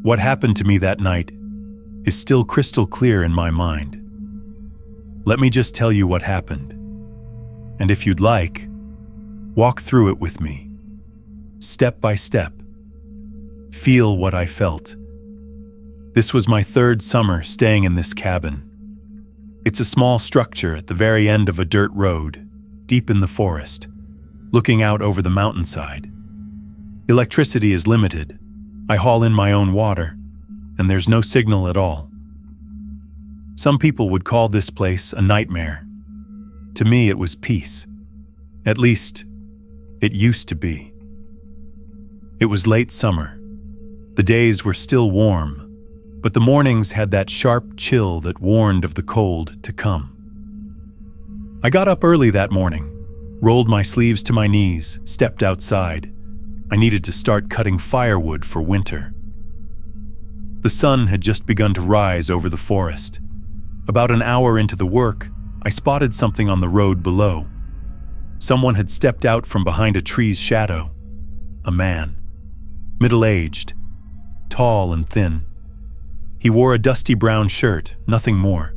What happened to me that night is still crystal clear in my mind. Let me just tell you what happened. And if you'd like, walk through it with me, step by step. Feel what I felt. This was my third summer staying in this cabin. It's a small structure at the very end of a dirt road, deep in the forest, looking out over the mountainside. Electricity is limited. I haul in my own water, and there's no signal at all. Some people would call this place a nightmare. To me, it was peace. At least, it used to be. It was late summer. The days were still warm, but the mornings had that sharp chill that warned of the cold to come. I got up early that morning, rolled my sleeves to my knees, stepped outside. I needed to start cutting firewood for winter. The sun had just begun to rise over the forest. About an hour into the work, I spotted something on the road below. Someone had stepped out from behind a tree's shadow. A man, middle-aged, tall and thin. He wore a dusty brown shirt, nothing more.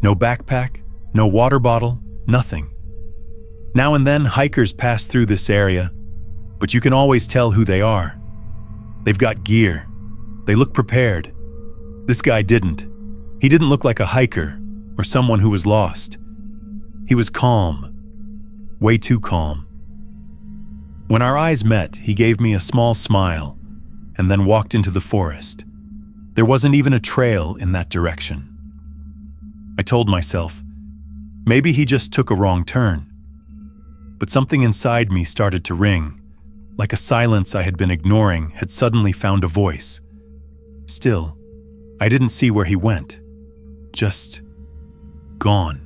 No backpack, no water bottle, nothing. Now and then, hikers pass through this area, but you can always tell who they are. They've got gear. They look prepared. This guy didn't. He didn't look like a hiker or someone who was lost. He was calm, way too calm. When our eyes met, he gave me a small smile and then walked into the forest. There wasn't even a trail in that direction. I told myself, maybe he just took a wrong turn. But something inside me started to ring, like a silence I had been ignoring had suddenly found a voice. Still, I didn't see where he went. Just gone.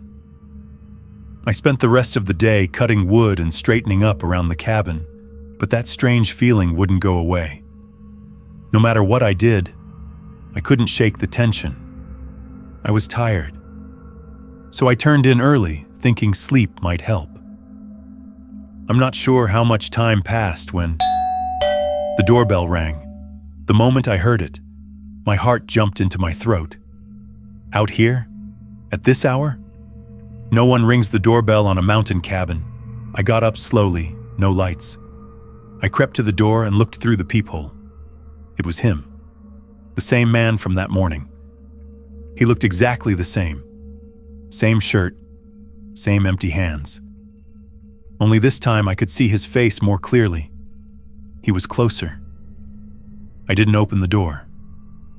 I spent the rest of the day cutting wood and straightening up around the cabin, but that strange feeling wouldn't go away. No matter what I did, I couldn't shake the tension. I was tired. So I turned in early, thinking sleep might help. I'm not sure how much time passed when the doorbell rang. The moment I heard it, my heart jumped into my throat. Out here? At this hour? No one rings the doorbell on a mountain cabin. I got up slowly, no lights. I crept to the door and looked through the peephole. It was him. The same man from that morning. He looked exactly the same. Same shirt, same empty hands. Only this time I could see his face more clearly. He was closer. I didn't open the door.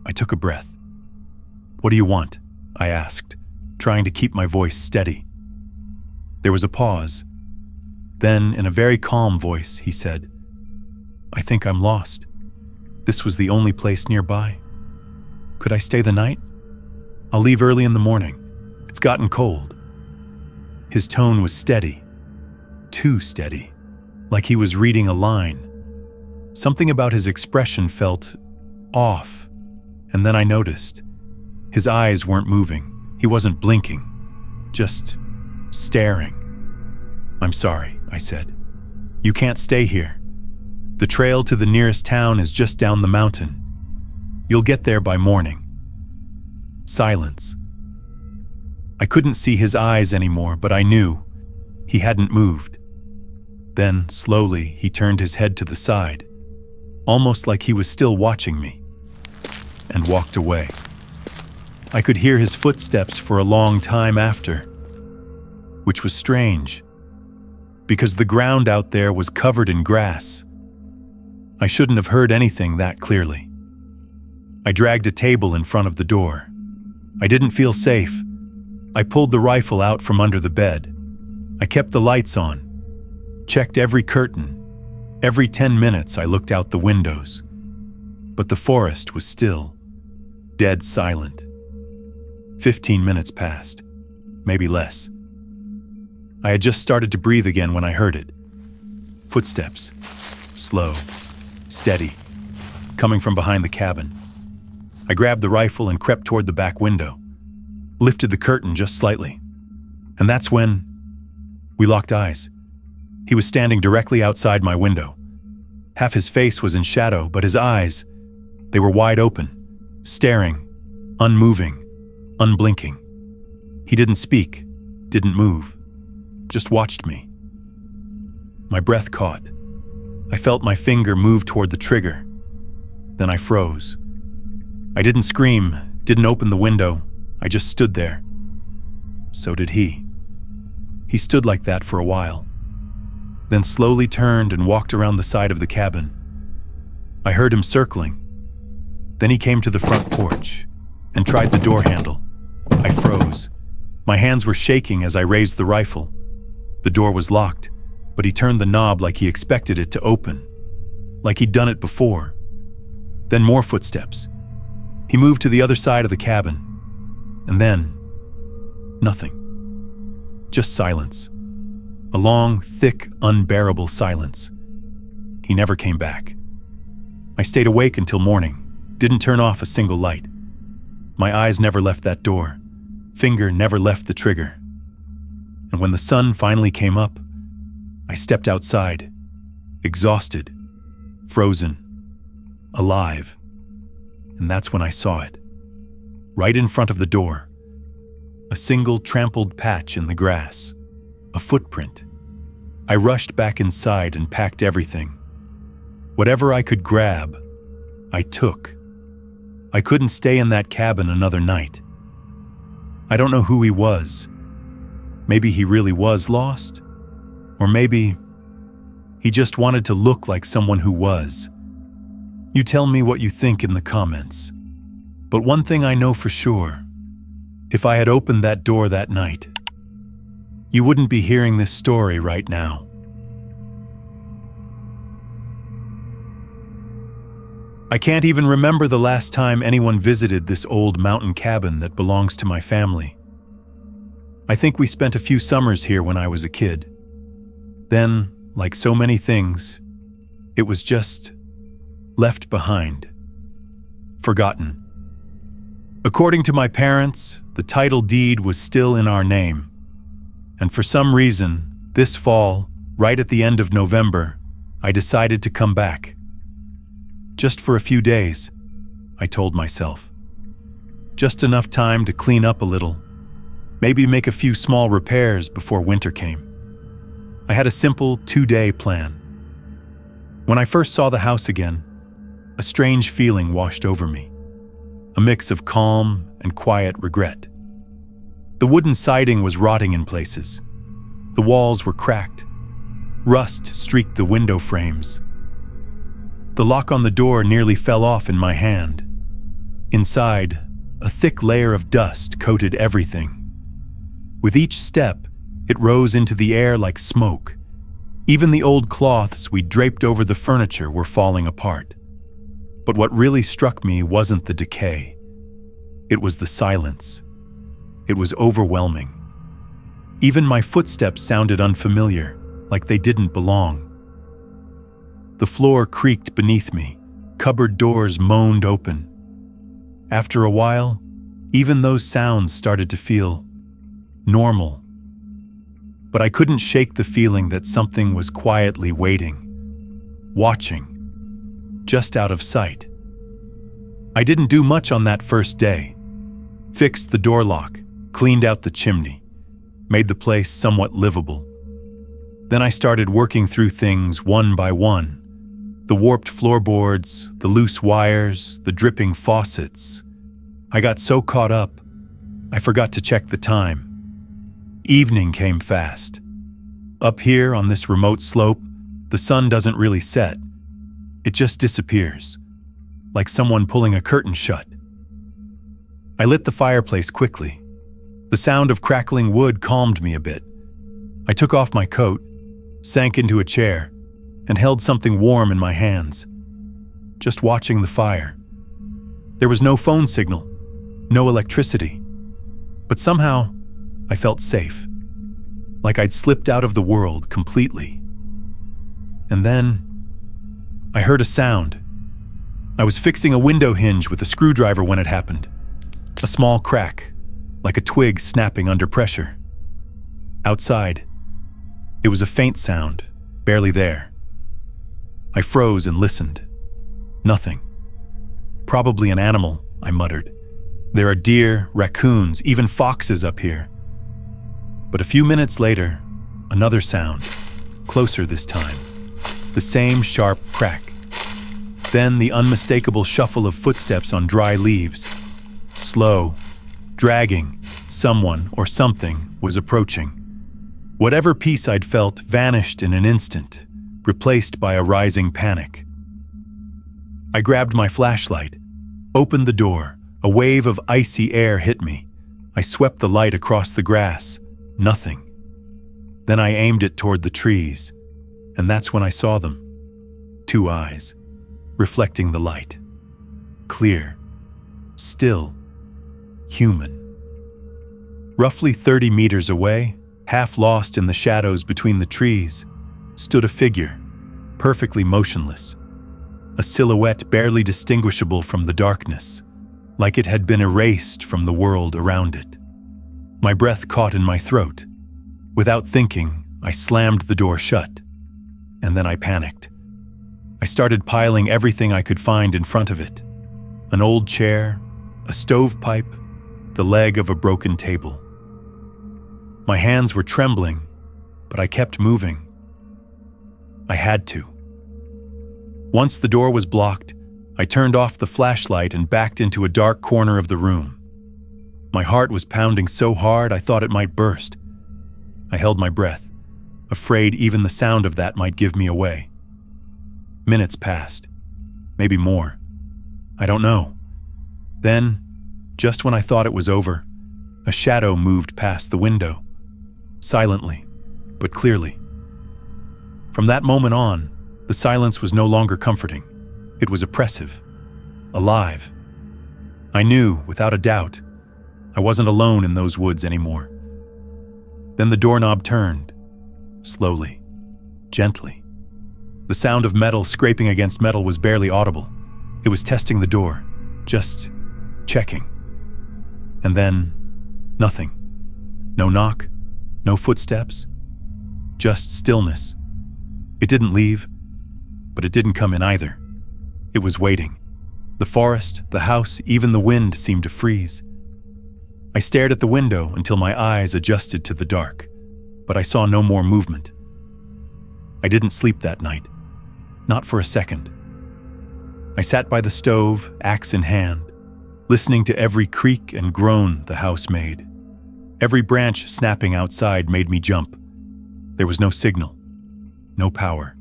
I took a breath. "What do you want?" I asked, trying to keep my voice steady. There was a pause. Then, in a very calm voice, he said, "I think I'm lost. This was the only place nearby. Could I stay the night? I'll leave early in the morning. It's gotten cold." His tone was steady. Too steady. Like he was reading a line. Something about his expression felt off. And then I noticed. His eyes weren't moving. He wasn't blinking. Just staring. "I'm sorry," I said. "You can't stay here. The trail to the nearest town is just down the mountain. You'll get there by morning." Silence. I couldn't see his eyes anymore, but I knew he hadn't moved. Then, slowly, he turned his head to the side, almost like he was still watching me, and walked away. I could hear his footsteps for a long time after, which was strange, because the ground out there was covered in grass. I shouldn't have heard anything that clearly. I dragged a table in front of the door. I didn't feel safe. I pulled the rifle out from under the bed. I kept the lights on, checked every curtain. Every 10 minutes I looked out the windows. But the forest was still, dead silent. 15 minutes passed, maybe less. I had just started to breathe again when I heard it. Footsteps, slow, steady, coming from behind the cabin. I grabbed the rifle and crept toward the back window, lifted the curtain just slightly. And that's when we locked eyes. He was standing directly outside my window. Half his face was in shadow, but his eyes, They were wide open, staring, unmoving, unblinking. He didn't speak, didn't move, just watched me. My breath caught. I felt my finger move toward the trigger. Then I froze. I didn't scream, didn't open the window. I just stood there. So did he. He stood like that for a while, then slowly turned and walked around the side of the cabin. I heard him circling. Then he came to the front porch and tried the door handle. I froze. My hands were shaking as I raised the rifle. The door was locked, but he turned the knob like he expected it to open, like he'd done it before. Then more footsteps. He moved to the other side of the cabin, and then nothing. Just silence. A long, thick, unbearable silence. He never came back. I stayed awake until morning, didn't turn off a single light. My eyes never left that door, finger never left the trigger. And when the sun finally came up, I stepped outside, exhausted, frozen, alive. And that's when I saw it. Right in front of the door. A single trampled patch in the grass. A footprint. I rushed back inside and packed everything. Whatever I could grab, I took. I couldn't stay in that cabin another night. I don't know who he was. Maybe he really was lost. Or maybe he just wanted to look like someone who was. You tell me what you think in the comments. But one thing I know for sure, if I had opened that door that night, you wouldn't be hearing this story right now. I can't even remember the last time anyone visited this old mountain cabin that belongs to my family. I think we spent a few summers here when I was a kid. Then, like so many things, it was just left behind, forgotten. According to my parents, the title deed was still in our name. And for some reason, this fall, right at the end of November, I decided to come back. Just for a few days, I told myself. Just enough time to clean up a little, maybe make a few small repairs before winter came. I had a simple 2-day plan. When I first saw the house again, a strange feeling washed over me, a mix of calm and quiet regret. The wooden siding was rotting in places. The walls were cracked. Rust streaked the window frames. The lock on the door nearly fell off in my hand. Inside, a thick layer of dust coated everything. With each step, it rose into the air like smoke. Even the old cloths we draped over the furniture were falling apart. But what really struck me wasn't the decay. It was the silence. It was overwhelming. Even my footsteps sounded unfamiliar, like they didn't belong. The floor creaked beneath me. Cupboard doors moaned open. After a while, even those sounds started to feel normal. But I couldn't shake the feeling that something was quietly waiting, watching, just out of sight. I didn't do much on that first day. Fixed the door lock, cleaned out the chimney, made the place somewhat livable. Then I started working through things one by one. The warped floorboards, the loose wires, the dripping faucets. I got so caught up, I forgot to check the time. Evening came fast. Up here on this remote slope, the sun doesn't really set. It just disappears, like someone pulling a curtain shut. I lit the fireplace quickly. The sound of crackling wood calmed me a bit. I took off my coat, sank into a chair, and held something warm in my hands, just watching the fire. There was no phone signal, no electricity, but somehow I felt safe, like I'd slipped out of the world completely. And then I heard a sound. I was fixing a window hinge with a screwdriver when it happened. A small crack, like a twig snapping under pressure. Outside, it was a faint sound, barely there. I froze and listened. Nothing. Probably an animal, I muttered. There are deer, raccoons, even foxes up here. But a few minutes later, another sound, closer this time. The same sharp crack. Then the unmistakable shuffle of footsteps on dry leaves. Slow, dragging, someone or something was approaching. Whatever peace I'd felt vanished in an instant, replaced by a rising panic. I grabbed my flashlight, opened the door. A wave of icy air hit me. I swept the light across the grass. Nothing. Then I aimed it toward the trees, and that's when I saw them. Two eyes, reflecting the light. Clear, still, human. Roughly 30 meters away, half lost in the shadows between the trees, stood a figure, perfectly motionless. A silhouette barely distinguishable from the darkness, like it had been erased from the world around it. My breath caught in my throat. Without thinking, I slammed the door shut, and then I panicked. I started piling everything I could find in front of it. An old chair, a stovepipe, the leg of a broken table. My hands were trembling, but I kept moving. I had to. Once the door was blocked, I turned off the flashlight and backed into a dark corner of the room. My heart was pounding so hard I thought it might burst. I held my breath, afraid even the sound of that might give me away. Minutes passed, maybe more. I don't know. Then, just when I thought it was over, a shadow moved past the window, silently, but clearly. From that moment on, the silence was no longer comforting. It was oppressive, alive. I knew, without a doubt, I wasn't alone in those woods anymore. Then the doorknob turned, slowly, gently. The sound of metal scraping against metal was barely audible. It was testing the door, just checking. And then, nothing. No knock, no footsteps, just stillness. It didn't leave, but it didn't come in either. It was waiting. The forest, the house, even the wind seemed to freeze. I stared at the window until my eyes adjusted to the dark, but I saw no more movement. I didn't sleep that night, not for a second. I sat by the stove, axe in hand, listening to every creak and groan the house made. Every branch snapping outside made me jump. There was no signal, no power,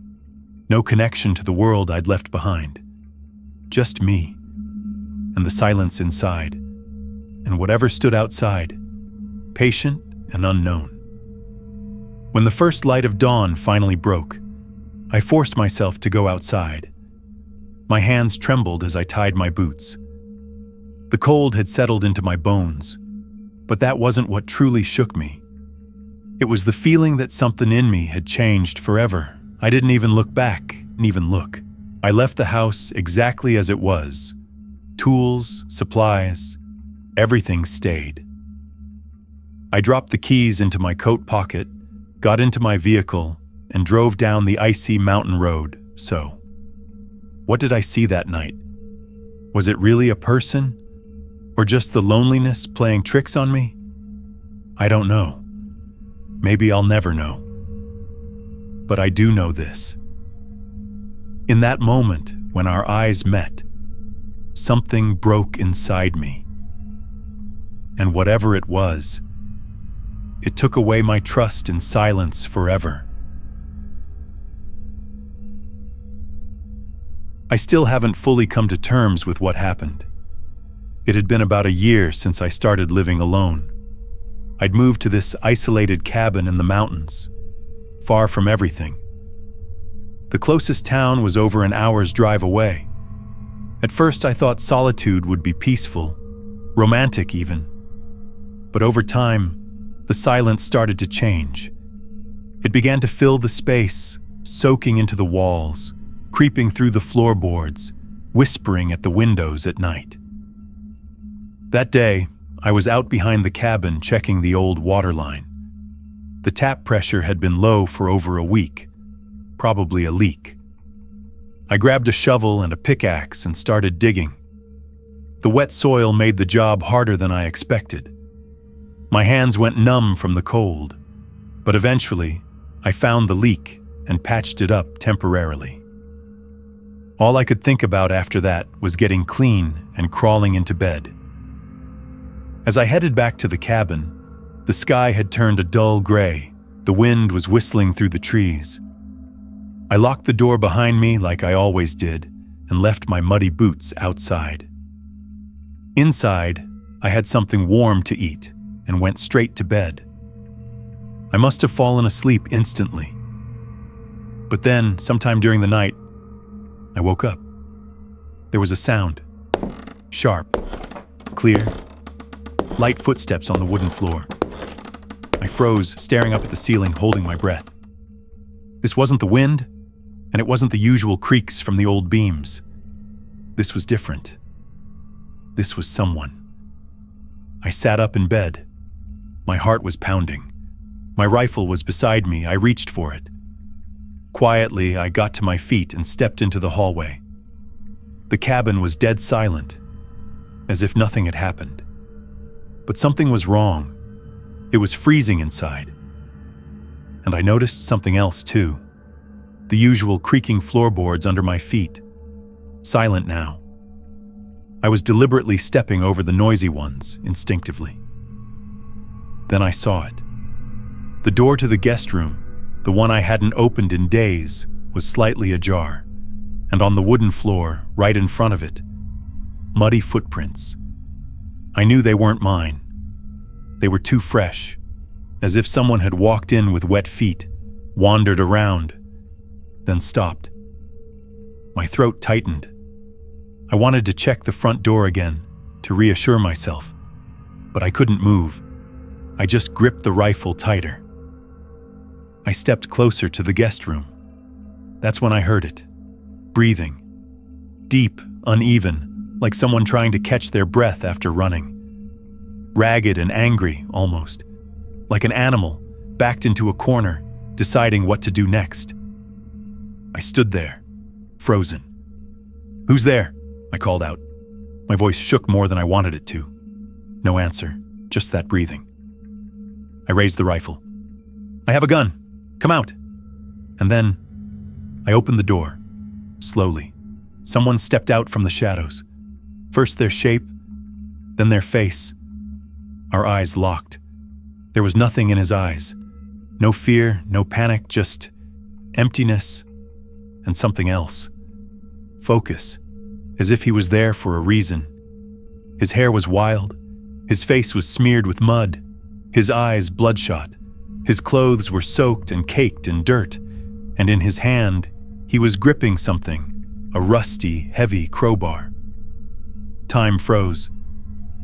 no connection to the world I'd left behind. Just me, and the silence inside, and whatever stood outside, patient and unknown. When the first light of dawn finally broke, I forced myself to go outside. My hands trembled as I tied my boots. The cold had settled into my bones, but that wasn't what truly shook me. It was the feeling that something in me had changed forever. I didn't even look back, even look. I left the house exactly as it was. Tools, supplies, everything stayed. I dropped the keys into my coat pocket, got into my vehicle, and drove down the icy mountain road. So, what did I see that night? Was it really a person? Or just the loneliness playing tricks on me? I don't know. Maybe I'll never know. But I do know this. In that moment, when our eyes met, something broke inside me. And whatever it was, it took away my trust in silence forever. I still haven't fully come to terms with what happened. It had been about a year since I started living alone. I'd moved to this isolated cabin in the mountains, far from everything. The closest town was over an hour's drive away. At first I thought solitude would be peaceful, romantic even. But over time, the silence started to change. It began to fill the space, soaking into the walls, creeping through the floorboards, whispering at the windows at night. That day, I was out behind the cabin checking the old water line. The tap pressure had been low for over a week, probably a leak. I grabbed a shovel and a pickaxe and started digging. The wet soil made the job harder than I expected. My hands went numb from the cold, but eventually I found the leak and patched it up temporarily. All I could think about after that was getting clean and crawling into bed. As I headed back to the cabin, the sky had turned a dull gray. The wind was whistling through the trees. I locked the door behind me like I always did and left my muddy boots outside. Inside, I had something warm to eat and went straight to bed. I must have fallen asleep instantly. But then, sometime during the night, I woke up. There was a sound. Sharp, clear, light footsteps on the wooden floor. I froze, staring up at the ceiling, holding my breath. This wasn't the wind, and it wasn't the usual creaks from the old beams. This was different. This was someone. I sat up in bed. My heart was pounding. My rifle was beside me. I reached for it. Quietly, I got to my feet and stepped into the hallway. The cabin was dead silent, as if nothing had happened. But something was wrong. It was freezing inside. And I noticed something else too. The usual creaking floorboards under my feet. Silent now. I was deliberately stepping over the noisy ones, instinctively. Then I saw it. The door to the guest room, the one I hadn't opened in days, was slightly ajar, and on the wooden floor, right in front of it, muddy footprints. I knew they weren't mine. They were too fresh, as if someone had walked in with wet feet, wandered around, then stopped. My throat tightened. I wanted to check the front door again, to reassure myself, but I couldn't move. I just gripped the rifle tighter. I stepped closer to the guest room. That's when I heard it. Breathing. Deep, uneven, like someone trying to catch their breath after running. Ragged and angry, almost. Like an animal, backed into a corner, deciding what to do next. I stood there, frozen. "Who's there?" I called out. My voice shook more than I wanted it to. No answer, just that breathing. I raised the rifle. "I have a gun. Come out." And then, I opened the door. Slowly, someone stepped out from the shadows. First their shape, then their face. Our eyes locked. There was nothing in his eyes. No fear, no panic, just emptiness and something else. Focus, as if he was there for a reason. His hair was wild. His face was smeared with mud. His eyes bloodshot. His clothes were soaked and caked in dirt. And in his hand, he was gripping something, a rusty, heavy crowbar. Time froze.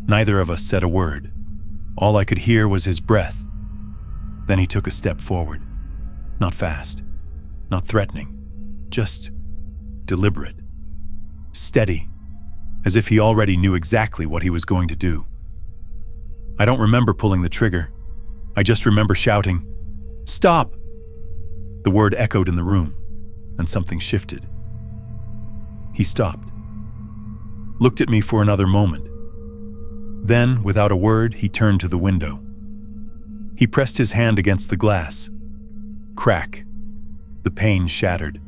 Neither of us said a word. All I could hear was his breath. Then he took a step forward. Not fast, not threatening, just deliberate. Steady, as if he already knew exactly what he was going to do. I don't remember pulling the trigger. I just remember shouting, "Stop!" The word echoed in the room, and something shifted. He stopped, looked at me for another moment. Then, without a word, he turned to the window. He pressed his hand against the glass. Crack. The pane shattered.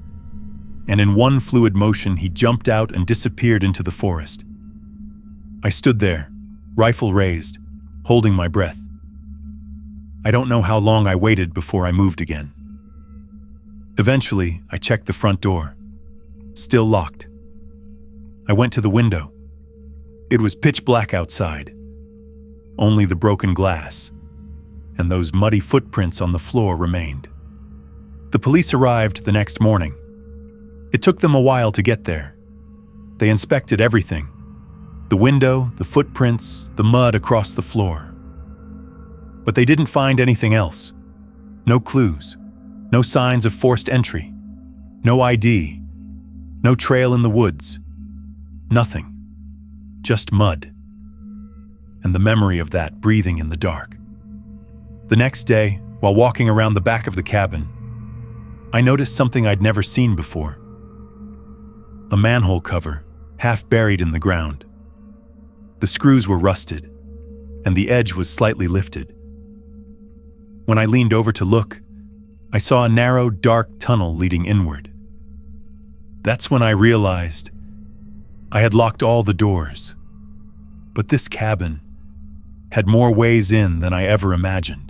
And in one fluid motion, he jumped out and disappeared into the forest. I stood there, rifle raised, holding my breath. I don't know how long I waited before I moved again. Eventually, I checked the front door. Still locked. I went to the window. It was pitch black outside. Only the broken glass and those muddy footprints on the floor remained. The police arrived the next morning. It took them a while to get there. They inspected everything. The window, the footprints, the mud across the floor. But they didn't find anything else. No clues. No signs of forced entry. No ID. No trail in the woods. Nothing. Just mud. And the memory of that breathing in the dark. The next day, while walking around the back of the cabin, I noticed something I'd never seen before. A manhole cover, half buried in the ground. The screws were rusted, and the edge was slightly lifted. When I leaned over to look, I saw a narrow, dark tunnel leading inward. That's when I realized I had locked all the doors, but this cabin had more ways in than I ever imagined.